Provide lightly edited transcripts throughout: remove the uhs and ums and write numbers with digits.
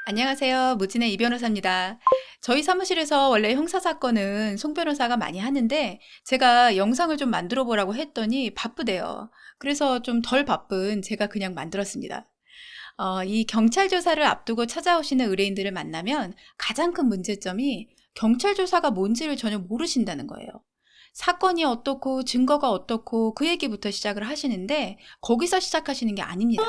안녕하세요. 무진의 이 변호사입니다. 저희 사무실에서 원래 형사사건은 송 변호사가 많이 하는데 제가 영상을 좀 만들어 보라고 했더니 바쁘대요. 그래서 좀 덜 바쁜 제가 그냥 만들었습니다. 이 경찰 조사를 앞두고 찾아오시는 의뢰인들을 만나면 가장 큰 문제점이 경찰 조사가 뭔지를 전혀 모르신다는 거예요. 사건이 어떻고 증거가 어떻고 그 얘기부터 시작을 하시는데 거기서 시작하시는 게 아닙니다.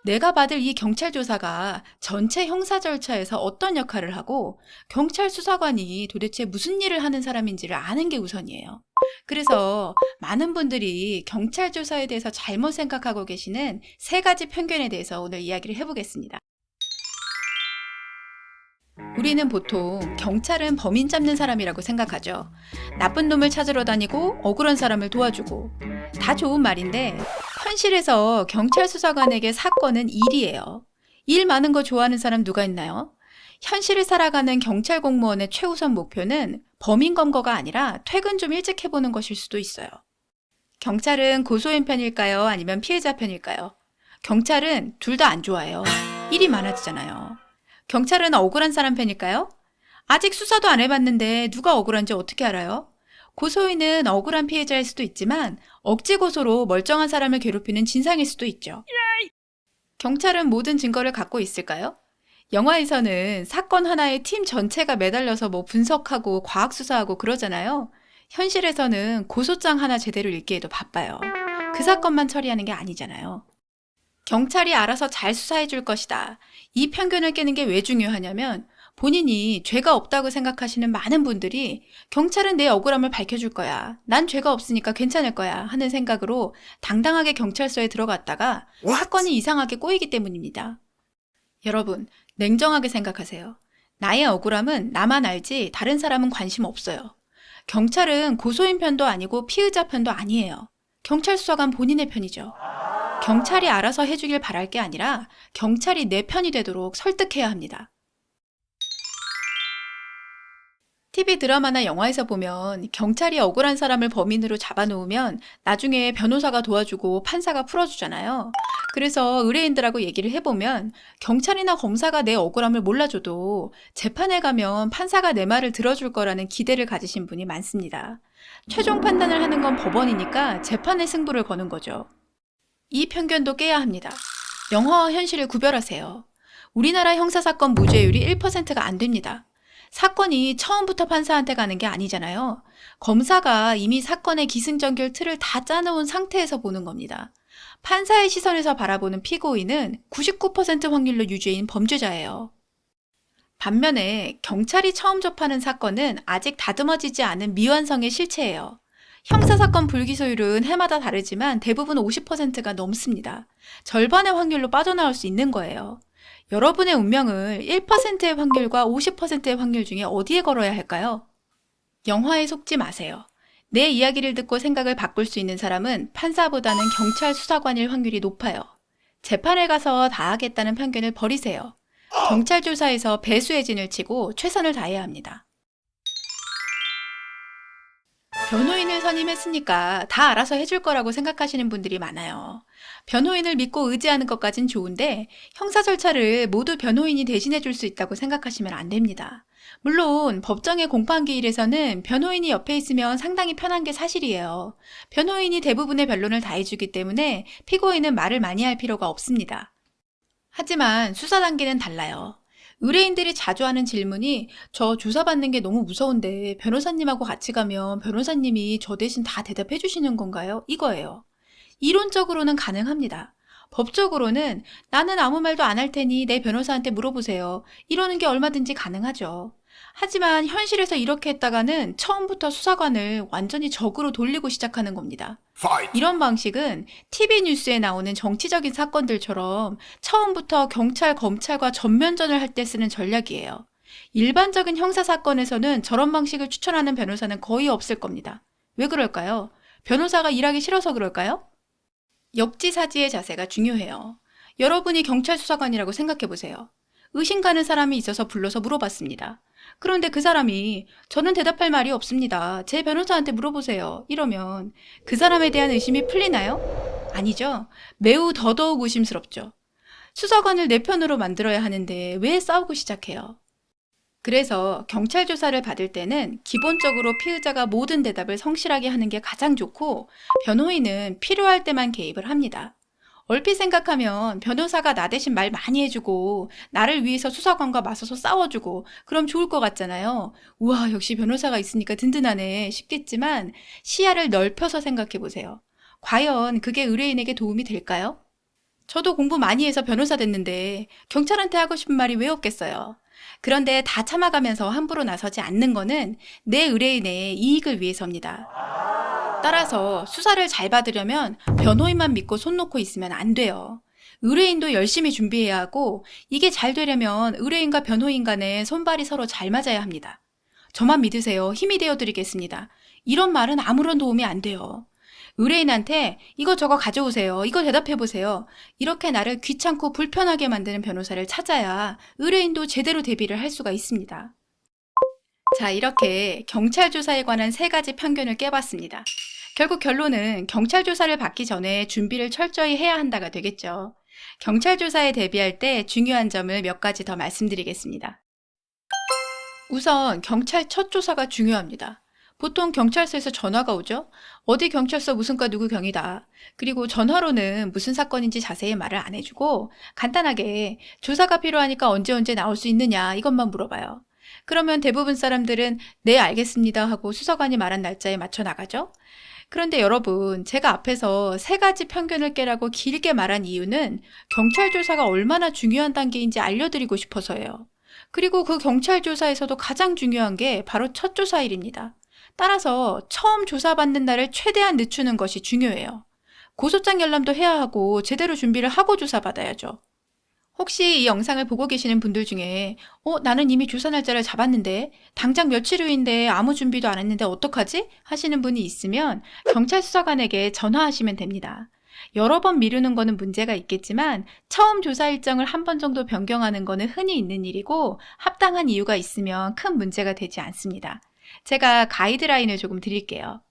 내가 받을 이 경찰 조사가 전체 형사 절차에서 어떤 역할을 하고 경찰 수사관이 도대체 무슨 일을 하는 사람인지를 아는 게 우선이에요. 그래서 많은 분들이 경찰 조사에 대해서 잘못 생각하고 계시는 세 가지 편견에 대해서 오늘 이야기를 해보겠습니다. 우리는 보통 경찰은 범인 잡는 사람이라고 생각하죠. 나쁜 놈을 찾으러 다니고 억울한 사람을 도와주고 다 좋은 말인데 현실에서 경찰 수사관에게 사건은 일이에요. 일 많은 거 좋아하는 사람 누가 있나요? 현실을 살아가는 경찰 공무원의 최우선 목표는 범인 검거가 아니라 퇴근 좀 일찍 해보는 것일 수도 있어요. 경찰은 고소인 편일까요? 아니면 피해자 편일까요? 경찰은 둘 다 안 좋아해요. 일이 많아지잖아요. 경찰은 억울한 사람 편일까요? 아직 수사도 안 해봤는데 누가 억울한지 어떻게 알아요? 고소인은 억울한 피해자일 수도 있지만 억지 고소로 멀쩡한 사람을 괴롭히는 진상일 수도 있죠. 경찰은 모든 증거를 갖고 있을까요? 영화에서는 사건 하나에 팀 전체가 매달려서 분석하고 과학 수사하고 그러잖아요. 현실에서는 고소장 하나 제대로 읽기에도 바빠요. 그 사건만 처리하는 게 아니잖아요. 경찰이 알아서 잘 수사해 줄 것이다. 이 편견을 깨는 게 왜 중요하냐면 본인이 죄가 없다고 생각하시는 많은 분들이 경찰은 내 억울함을 밝혀줄 거야. 난 죄가 없으니까 괜찮을 거야. 하는 생각으로 당당하게 경찰서에 들어갔다가 사건이 이상하게 꼬이기 때문입니다. 여러분, 냉정하게 생각하세요. 나의 억울함은 나만 알지 다른 사람은 관심 없어요. 경찰은 고소인 편도 아니고 피의자 편도 아니에요. 경찰 수사관 본인의 편이죠. 경찰이 알아서 해주길 바랄 게 아니라 경찰이 내 편이 되도록 설득해야 합니다. TV 드라마나 영화에서 보면 경찰이 억울한 사람을 범인으로 잡아놓으면 나중에 변호사가 도와주고 판사가 풀어주잖아요. 그래서 의뢰인들하고 얘기를 해보면 경찰이나 검사가 내 억울함을 몰라줘도 재판에 가면 판사가 내 말을 들어줄 거라는 기대를 가지신 분이 많습니다. 최종 판단을 하는 건 법원이니까 재판의 승부를 거는 거죠. 이 편견도 깨야 합니다. 영화와 현실을 구별하세요. 우리나라 형사사건 무죄율이 1%가 안 됩니다. 사건이 처음부터 판사한테 가는 게 아니잖아요. 검사가 이미 사건의 기승전결 틀을 다 짜놓은 상태에서 보는 겁니다. 판사의 시선에서 바라보는 피고인은 99% 확률로 유죄인 범죄자예요. 반면에 경찰이 처음 접하는 사건은 아직 다듬어지지 않은 미완성의 실체예요. 형사사건 불기소율은 해마다 다르지만 대부분 50%가 넘습니다. 절반의 확률로 빠져나올 수 있는 거예요. 여러분의 운명을 1%의 확률과 50%의 확률 중에 어디에 걸어야 할까요? 영화에 속지 마세요. 내 이야기를 듣고 생각을 바꿀 수 있는 사람은 판사보다는 경찰 수사관일 확률이 높아요. 재판을 가서 다 하겠다는 편견을 버리세요. 경찰 조사에서 배수의 진을 치고 최선을 다해야 합니다. 변호인을 선임했으니까 다 알아서 해줄 거라고 생각하시는 분들이 많아요. 변호인을 믿고 의지하는 것까진 좋은데 형사 절차를 모두 변호인이 대신해 줄 수 있다고 생각하시면 안 됩니다. 물론 법정의 공판기일에서는 변호인이 옆에 있으면 상당히 편한 게 사실이에요. 변호인이 대부분의 변론을 다 해주기 때문에 피고인은 말을 많이 할 필요가 없습니다. 하지만 수사 단계는 달라요. 의뢰인들이 자주 하는 질문이 저 조사받는 게 너무 무서운데 변호사님하고 같이 가면 변호사님이 저 대신 다 대답해 주시는 건가요? 이거예요. 이론적으로는 가능합니다. 법적으로는 나는 아무 말도 안 할 테니 내 변호사한테 물어보세요. 이러는 게 얼마든지 가능하죠. 하지만 현실에서 이렇게 했다가는 처음부터 수사관을 완전히 적으로 돌리고 시작하는 겁니다. 이런 방식은 TV 뉴스에 나오는 정치적인 사건들처럼 처음부터 경찰, 검찰과 전면전을 할 때 쓰는 전략이에요. 일반적인 형사사건에서는 저런 방식을 추천하는 변호사는 거의 없을 겁니다. 왜 그럴까요? 변호사가 일하기 싫어서 그럴까요? 역지사지의 자세가 중요해요. 여러분이 경찰 수사관이라고 생각해 보세요. 의심 가는 사람이 있어서 불러서 물어봤습니다. 그런데 그 사람이 저는 대답할 말이 없습니다. 제 변호사한테 물어보세요. 이러면 그 사람에 대한 의심이 풀리나요? 아니죠. 매우 더더욱 의심스럽죠. 수사관을 내 편으로 만들어야 하는데 왜 싸우고 시작해요? 그래서 경찰 조사를 받을 때는 기본적으로 피의자가 모든 대답을 성실하게 하는 게 가장 좋고, 변호인은 필요할 때만 개입을 합니다. 얼핏 생각하면 변호사가 나 대신 말 많이 해주고 나를 위해서 수사관과 맞서서 싸워주고 그럼 좋을 것 같잖아요. 우와, 역시 변호사가 있으니까 든든하네 싶겠지만 시야를 넓혀서 생각해 보세요. 과연 그게 의뢰인에게 도움이 될까요? 저도 공부 많이 해서 변호사 됐는데 경찰한테 하고 싶은 말이 왜 없겠어요. 그런데 다 참아가면서 함부로 나서지 않는 거는 내 의뢰인의 이익을 위해서입니다. 따라서 수사를 잘 받으려면 변호인만 믿고 손 놓고 있으면 안 돼요. 의뢰인도 열심히 준비해야 하고, 이게 잘 되려면 의뢰인과 변호인 간에 손발이 서로 잘 맞아야 합니다. 저만 믿으세요. 힘이 되어 드리겠습니다. 이런 말은 아무런 도움이 안 돼요. 의뢰인한테 이거 저거 가져오세요. 이거 대답해 보세요. 이렇게 나를 귀찮고 불편하게 만드는 변호사를 찾아야 의뢰인도 제대로 대비를 할 수가 있습니다. 자, 이렇게 경찰 조사에 관한 3가지 편견을 깨봤습니다. 결국 결론은 경찰 조사를 받기 전에 준비를 철저히 해야 한다가 되겠죠. 경찰 조사에 대비할 때 중요한 점을 몇 가지 더 말씀드리겠습니다. 우선 경찰 첫 조사가 중요합니다. 보통 경찰서에서 전화가 오죠? 어디 경찰서 무슨 과 누구 경이다. 그리고 전화로는 무슨 사건인지 자세히 말을 안 해주고 간단하게 조사가 필요하니까 언제 나올 수 있느냐 이것만 물어봐요. 그러면 대부분 사람들은 네 알겠습니다 하고 수사관이 말한 날짜에 맞춰 나가죠. 그런데 여러분, 제가 앞에서 3가지 편견을 깨라고 길게 말한 이유는 경찰 조사가 얼마나 중요한 단계인지 알려드리고 싶어서예요. 그리고 그 경찰 조사에서도 가장 중요한 게 바로 첫 조사일입니다. 따라서 처음 조사받는 날을 최대한 늦추는 것이 중요해요. 고소장 열람도 해야 하고 제대로 준비를 하고 조사받아야죠. 혹시 이 영상을 보고 계시는 분들 중에 나는 이미 조사 날짜를 잡았는데 당장 며칠 후인데 아무 준비도 안 했는데 어떡하지? 하시는 분이 있으면 경찰 수사관에게 전화하시면 됩니다. 여러 번 미루는 거는 문제가 있겠지만 처음 조사 일정을 한 번 정도 변경하는 거는 흔히 있는 일이고 합당한 이유가 있으면 큰 문제가 되지 않습니다. 제가 가이드라인을 조금 드릴게요.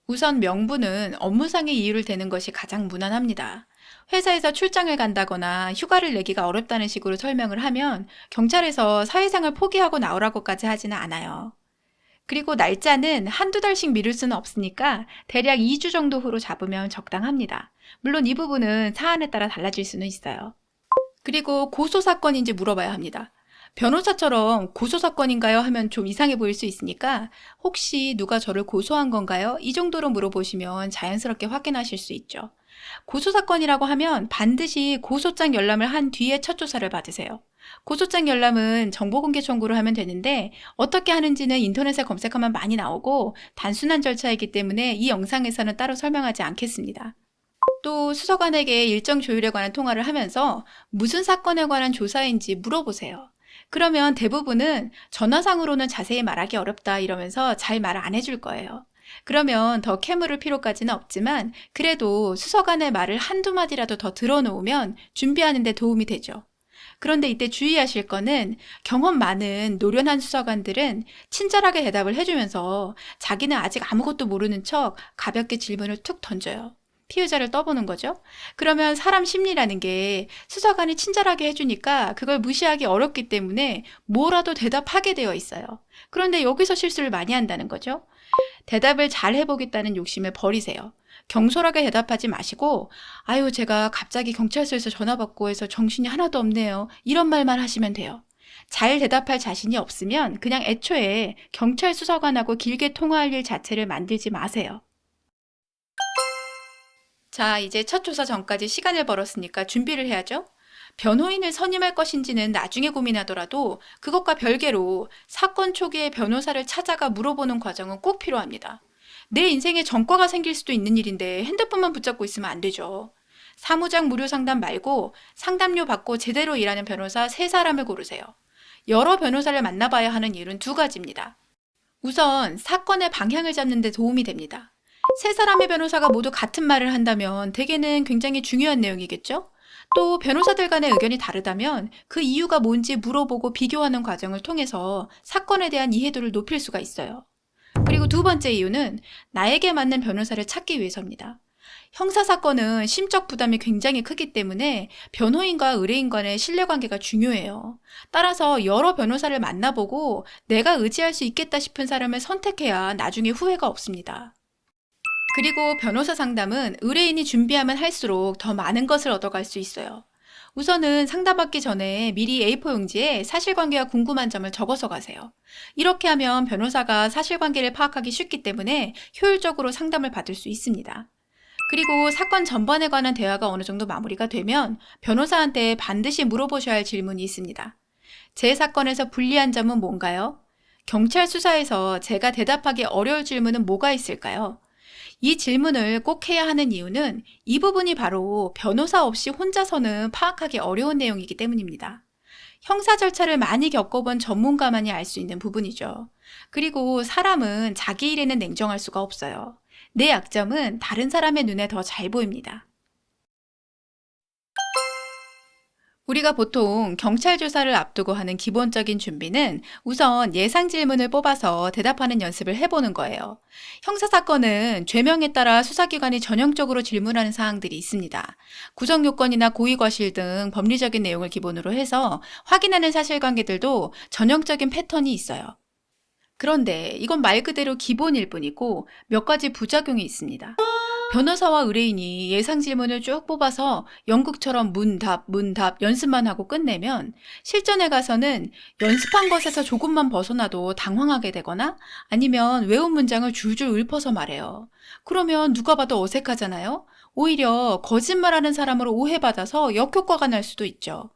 우선 명분은 업무상의 이유를 대는 것이 가장 무난합니다. 회사에서 출장을 간다거나 휴가를 내기가 어렵다는 식으로 설명을 하면 경찰에서 사회생활 포기하고 나오라고까지 하지는 않아요. 그리고 날짜는 한두 달씩 미룰 수는 없으니까 대략 2주 정도 후로 잡으면 적당합니다. 물론 이 부분은 사안에 따라 달라질 수는 있어요. 그리고 고소사건인지 물어봐야 합니다. 변호사처럼 고소사건인가요? 하면 좀 이상해 보일 수 있으니까 혹시 누가 저를 고소한 건가요? 이 정도로 물어보시면 자연스럽게 확인하실 수 있죠. 고소사건이라고 하면 반드시 고소장 열람을 한 뒤에 첫 조사를 받으세요. 고소장 열람은 정보공개 청구를 하면 되는데 어떻게 하는지는 인터넷에 검색하면 많이 나오고 단순한 절차이기 때문에 이 영상에서는 따로 설명하지 않겠습니다. 또 수사관에게 일정 조율에 관한 통화를 하면서 무슨 사건에 관한 조사인지 물어보세요. 그러면 대부분은 전화상으로는 자세히 말하기 어렵다 이러면서 잘 말을 안 해줄 거예요. 그러면 더 캐물을 필요까지는 없지만 그래도 수사관의 말을 한두 마디라도 더 들어놓으면 준비하는 데 도움이 되죠. 그런데 이때 주의하실 거는 경험 많은 노련한 수사관들은 친절하게 대답을 해주면서 자기는 아직 아무것도 모르는 척 가볍게 질문을 툭 던져요. 피의자를 떠보는 거죠. 그러면 사람 심리라는 게 수사관이 친절하게 해주니까 그걸 무시하기 어렵기 때문에 뭐라도 대답하게 되어 있어요. 그런데 여기서 실수를 많이 한다는 거죠. 대답을 잘 해보겠다는 욕심을 버리세요. 경솔하게 대답하지 마시고 아유 제가 갑자기 경찰서에서 전화 받고 해서 정신이 하나도 없네요. 이런 말만 하시면 돼요. 잘 대답할 자신이 없으면 그냥 애초에 경찰 수사관하고 길게 통화할 일 자체를 만들지 마세요. 자, 이제 첫 조사 전까지 시간을 벌었으니까 준비를 해야죠. 변호인을 선임할 것인지는 나중에 고민하더라도 그것과 별개로 사건 초기에 변호사를 찾아가 물어보는 과정은 꼭 필요합니다. 내 인생에 전과가 생길 수도 있는 일인데 핸드폰만 붙잡고 있으면 안 되죠. 사무장 무료 상담 말고 상담료 받고 제대로 일하는 변호사 3사람을 고르세요. 여러 변호사를 만나봐야 하는 이유는 2가지입니다. 우선 사건의 방향을 잡는 데 도움이 됩니다. 3사람의 변호사가 모두 같은 말을 한다면 대개는 굉장히 중요한 내용이겠죠? 또 변호사들 간의 의견이 다르다면 그 이유가 뭔지 물어보고 비교하는 과정을 통해서 사건에 대한 이해도를 높일 수가 있어요. 그리고 2번째 이유는 나에게 맞는 변호사를 찾기 위해서입니다. 형사사건은 심적 부담이 굉장히 크기 때문에 변호인과 의뢰인 간의 신뢰관계가 중요해요. 따라서 여러 변호사를 만나보고 내가 의지할 수 있겠다 싶은 사람을 선택해야 나중에 후회가 없습니다. 그리고 변호사 상담은 의뢰인이 준비하면 할수록 더 많은 것을 얻어갈 수 있어요. 우선은 상담받기 전에 미리 A4 용지에 사실관계가 궁금한 점을 적어서 가세요. 이렇게 하면 변호사가 사실관계를 파악하기 쉽기 때문에 효율적으로 상담을 받을 수 있습니다. 그리고 사건 전반에 관한 대화가 어느 정도 마무리가 되면 변호사한테 반드시 물어보셔야 할 질문이 있습니다. 제 사건에서 불리한 점은 뭔가요? 경찰 수사에서 제가 대답하기 어려울 질문은 뭐가 있을까요? 이 질문을 꼭 해야 하는 이유는 이 부분이 바로 변호사 없이 혼자서는 파악하기 어려운 내용이기 때문입니다. 형사 절차를 많이 겪어본 전문가만이 알 수 있는 부분이죠. 그리고 사람은 자기 일에는 냉정할 수가 없어요. 내 약점은 다른 사람의 눈에 더 잘 보입니다. 우리가 보통 경찰 조사를 앞두고 하는 기본적인 준비는 우선 예상 질문을 뽑아서 대답하는 연습을 해보는 거예요. 형사사건은 죄명에 따라 수사기관이 전형적으로 질문하는 사항들이 있습니다. 구성 요건이나 고의과실 등 법리적인 내용을 기본으로 해서 확인하는 사실관계들도 전형적인 패턴이 있어요. 그런데 이건 말 그대로 기본일 뿐이고 몇 가지 부작용이 있습니다. 변호사와 의뢰인이 예상 질문을 쭉 뽑아서 연극처럼 문답 연습만 하고 끝내면 실전에 가서는 연습한 것에서 조금만 벗어나도 당황하게 되거나 아니면 외운 문장을 줄줄 읊어서 말해요. 그러면 누가 봐도 어색하잖아요? 오히려 거짓말하는 사람으로 오해받아서 역효과가 날 수도 있죠.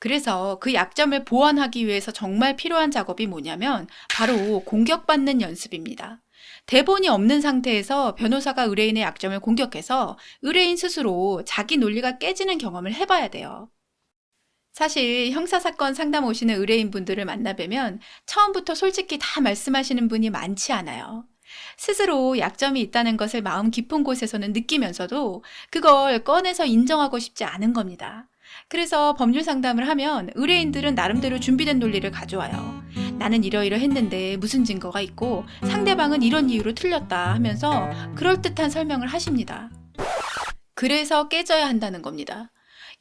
그래서 그 약점을 보완하기 위해서 정말 필요한 작업이 뭐냐면 바로 공격받는 연습입니다. 대본이 없는 상태에서 변호사가 의뢰인의 약점을 공격해서 의뢰인 스스로 자기 논리가 깨지는 경험을 해봐야 돼요. 사실 형사사건 상담 오시는 의뢰인분들을 만나뵈면 처음부터 솔직히 다 말씀하시는 분이 많지 않아요. 스스로 약점이 있다는 것을 마음 깊은 곳에서는 느끼면서도 그걸 꺼내서 인정하고 싶지 않은 겁니다. 그래서 법률 상담을 하면 의뢰인들은 나름대로 준비된 논리를 가져와요. 나는 이러이러했는데 무슨 증거가 있고 상대방은 이런 이유로 틀렸다 하면서 그럴듯한 설명을 하십니다. 그래서 깨져야 한다는 겁니다.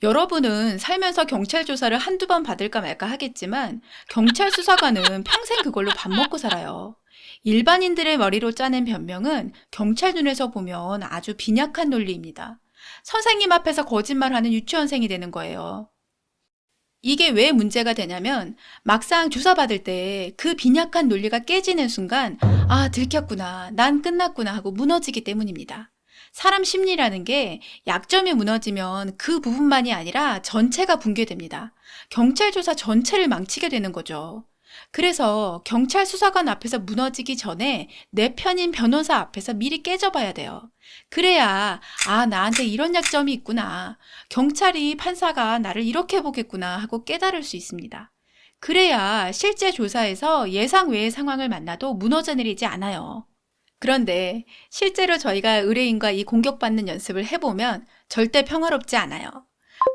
여러분은 살면서 경찰 조사를 한두 번 받을까 말까 하겠지만 경찰 수사관은 평생 그걸로 밥 먹고 살아요. 일반인들의 머리로 짜낸 변명은 경찰 눈에서 보면 아주 빈약한 논리입니다. 선생님 앞에서 거짓말하는 유치원생이 되는 거예요. 이게 왜 문제가 되냐면 막상 조사받을 때 그 빈약한 논리가 깨지는 순간 아, 들켰구나, 난 끝났구나 하고 무너지기 때문입니다. 사람 심리라는 게 약점이 무너지면 그 부분만이 아니라 전체가 붕괴됩니다. 경찰 조사 전체를 망치게 되는 거죠. 그래서 경찰 수사관 앞에서 무너지기 전에 내 편인 변호사 앞에서 미리 깨져봐야 돼요. 그래야 아, 나한테 이런 약점이 있구나. 경찰이 판사가 나를 이렇게 보겠구나 하고 깨달을 수 있습니다. 그래야 실제 조사에서 예상 외의 상황을 만나도 무너져 내리지 않아요. 그런데 실제로 저희가 의뢰인과 이 공격받는 연습을 해보면 절대 평화롭지 않아요.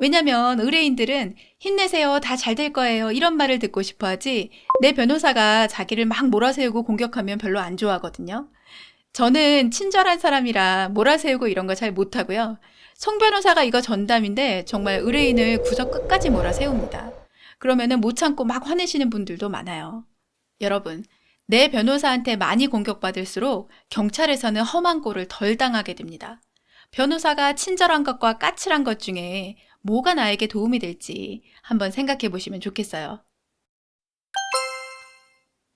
왜냐면 의뢰인들은 힘내세요, 다 잘 될 거예요 이런 말을 듣고 싶어 하지 내 변호사가 자기를 막 몰아세우고 공격하면 별로 안 좋아하거든요. 저는 친절한 사람이라 몰아세우고 이런 거 잘 못하고요. 송 변호사가 이거 전담인데 정말 의뢰인을 구석 끝까지 몰아세웁니다. 그러면은 못 참고 막 화내시는 분들도 많아요. 여러분, 내 변호사한테 많이 공격받을수록 경찰에서는 험한 꼴을 덜 당하게 됩니다. 변호사가 친절한 것과 까칠한 것 중에 뭐가 나에게 도움이 될지 한번 생각해 보시면 좋겠어요.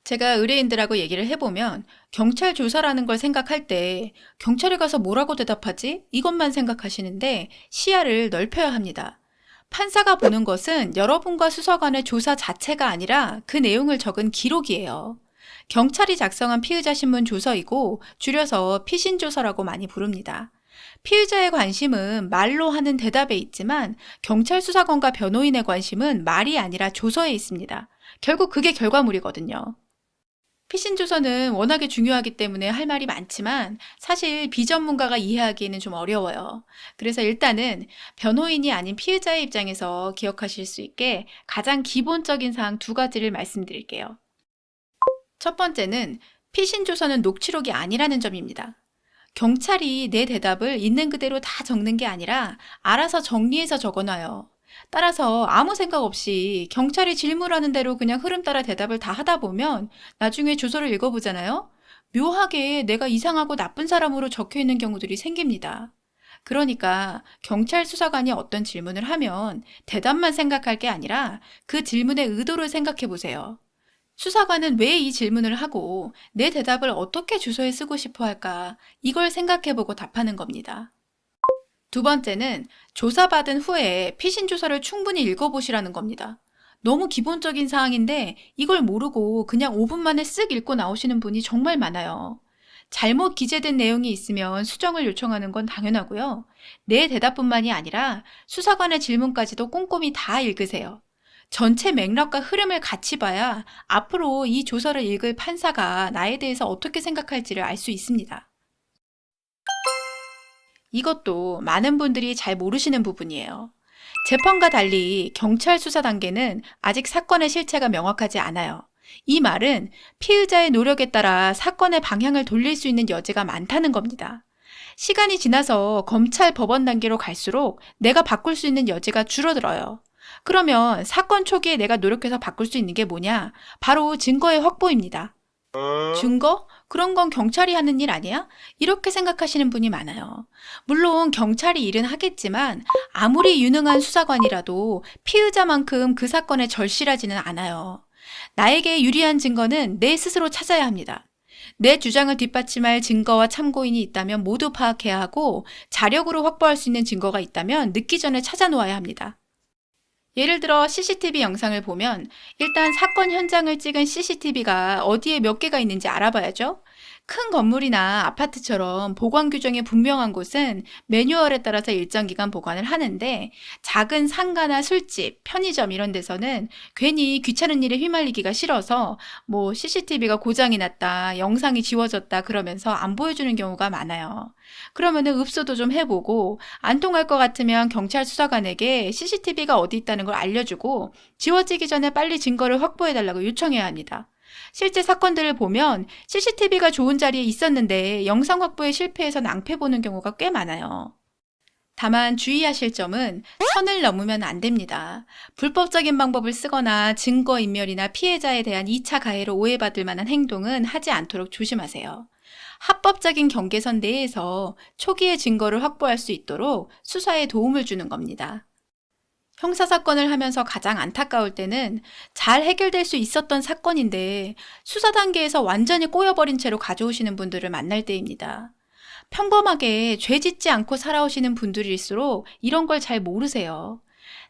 제가 의뢰인들하고 얘기를 해보면 경찰 조사라는 걸 생각할 때 경찰에 가서 뭐라고 대답하지? 이것만 생각하시는데 시야를 넓혀야 합니다. 판사가 보는 것은 여러분과 수사관의 조사 자체가 아니라 그 내용을 적은 기록이에요. 경찰이 작성한 피의자 신문 조서이고 줄여서 피신조서라고 많이 부릅니다. 피의자의 관심은 말로 하는 대답에 있지만 경찰 수사관과 변호인의 관심은 말이 아니라 조서에 있습니다. 결국 그게 결과물이거든요. 피신조서는 워낙에 중요하기 때문에 할 말이 많지만 사실 비전문가가 이해하기에는 좀 어려워요. 그래서 일단은 변호인이 아닌 피의자의 입장에서 기억하실 수 있게 가장 기본적인 사항 두 가지를 말씀드릴게요. 첫 번째는 피신조서는 녹취록이 아니라는 점입니다. 경찰이 내 대답을 있는 그대로 다 적는 게 아니라 알아서 정리해서 적어놔요. 따라서 아무 생각 없이 경찰이 질문하는 대로 그냥 흐름 따라 대답을 다 하다 보면 나중에 주소를 읽어보잖아요. 묘하게 내가 이상하고 나쁜 사람으로 적혀 있는 경우들이 생깁니다. 그러니까 경찰 수사관이 어떤 질문을 하면 대답만 생각할 게 아니라 그 질문의 의도를 생각해 보세요. 수사관은 왜 이 질문을 하고 내 대답을 어떻게 주소에 쓰고 싶어 할까? 이걸 생각해 보고 답하는 겁니다. 두 번째는 조사받은 후에 피신 주소를 충분히 읽어보시라는 겁니다. 너무 기본적인 사항인데 이걸 모르고 그냥 5분 만에 쓱 읽고 나오시는 분이 정말 많아요. 잘못 기재된 내용이 있으면 수정을 요청하는 건 당연하고요. 내 대답뿐만이 아니라 수사관의 질문까지도 꼼꼼히 다 읽으세요. 전체 맥락과 흐름을 같이 봐야 앞으로 이 조서를 읽을 판사가 나에 대해서 어떻게 생각할지를 알 수 있습니다. 이것도 많은 분들이 잘 모르시는 부분이에요. 재판과 달리 경찰 수사 단계는 아직 사건의 실체가 명확하지 않아요. 이 말은 피의자의 노력에 따라 사건의 방향을 돌릴 수 있는 여지가 많다는 겁니다. 시간이 지나서 검찰 법원 단계로 갈수록 내가 바꿀 수 있는 여지가 줄어들어요. 그러면 사건 초기에 내가 노력해서 바꿀 수 있는 게 뭐냐? 바로 증거의 확보입니다. 증거? 그런 건 경찰이 하는 일 아니야? 이렇게 생각하시는 분이 많아요. 물론 경찰이 일은 하겠지만 아무리 유능한 수사관이라도 피의자만큼 그 사건에 절실하지는 않아요. 나에게 유리한 증거는 내 스스로 찾아야 합니다. 내 주장을 뒷받침할 증거와 참고인이 있다면 모두 파악해야 하고 자력으로 확보할 수 있는 증거가 있다면 늦기 전에 찾아놓아야 합니다. 예를 들어 CCTV 영상을 보면 일단 사건 현장을 찍은 CCTV가 어디에 몇 개가 있는지 알아봐야죠. 큰 건물이나 아파트처럼 보관 규정이 분명한 곳은 매뉴얼에 따라서 일정 기간 보관을 하는데 작은 상가나 술집, 편의점 이런 데서는 괜히 귀찮은 일에 휘말리기가 싫어서 CCTV가 고장이 났다, 영상이 지워졌다 그러면서 안 보여주는 경우가 많아요. 그러면은 읍소도 좀 해보고 안 통할 것 같으면 경찰 수사관에게 CCTV가 어디 있다는 걸 알려주고 지워지기 전에 빨리 증거를 확보해달라고 요청해야 합니다. 실제 사건들을 보면 CCTV가 좋은 자리에 있었는데 영상 확보에 실패해서 낭패 보는 경우가 꽤 많아요. 다만 주의하실 점은 선을 넘으면 안 됩니다. 불법적인 방법을 쓰거나 증거인멸이나 피해자에 대한 2차 가해로 오해받을 만한 행동은 하지 않도록 조심하세요. 합법적인 경계선 내에서 초기에 증거를 확보할 수 있도록 수사에 도움을 주는 겁니다. 형사사건을 하면서 가장 안타까울 때는 잘 해결될 수 있었던 사건인데 수사 단계에서 완전히 꼬여버린 채로 가져오시는 분들을 만날 때입니다. 평범하게 죄 짓지 않고 살아오시는 분들일수록 이런 걸 잘 모르세요.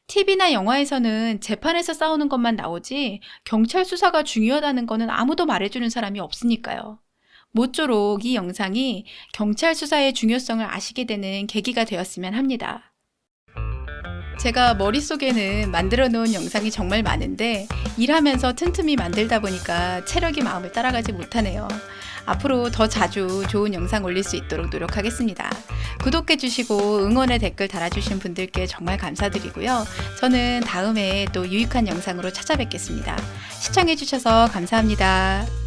TV나 영화에서는 재판에서 싸우는 것만 나오지 경찰 수사가 중요하다는 거는 아무도 말해주는 사람이 없으니까요. 모쪼록 이 영상이 경찰 수사의 중요성을 아시게 되는 계기가 되었으면 합니다. 제가 머릿속에는 만들어 놓은 영상이 정말 많은데 일하면서 틈틈이 만들다 보니까 체력이 마음을 따라가지 못하네요. 앞으로 더 자주 좋은 영상 올릴 수 있도록 노력하겠습니다. 구독해 주시고 응원의 댓글 달아주신 분들께 정말 감사드리고요. 저는 다음에 또 유익한 영상으로 찾아뵙겠습니다. 시청해 주셔서 감사합니다.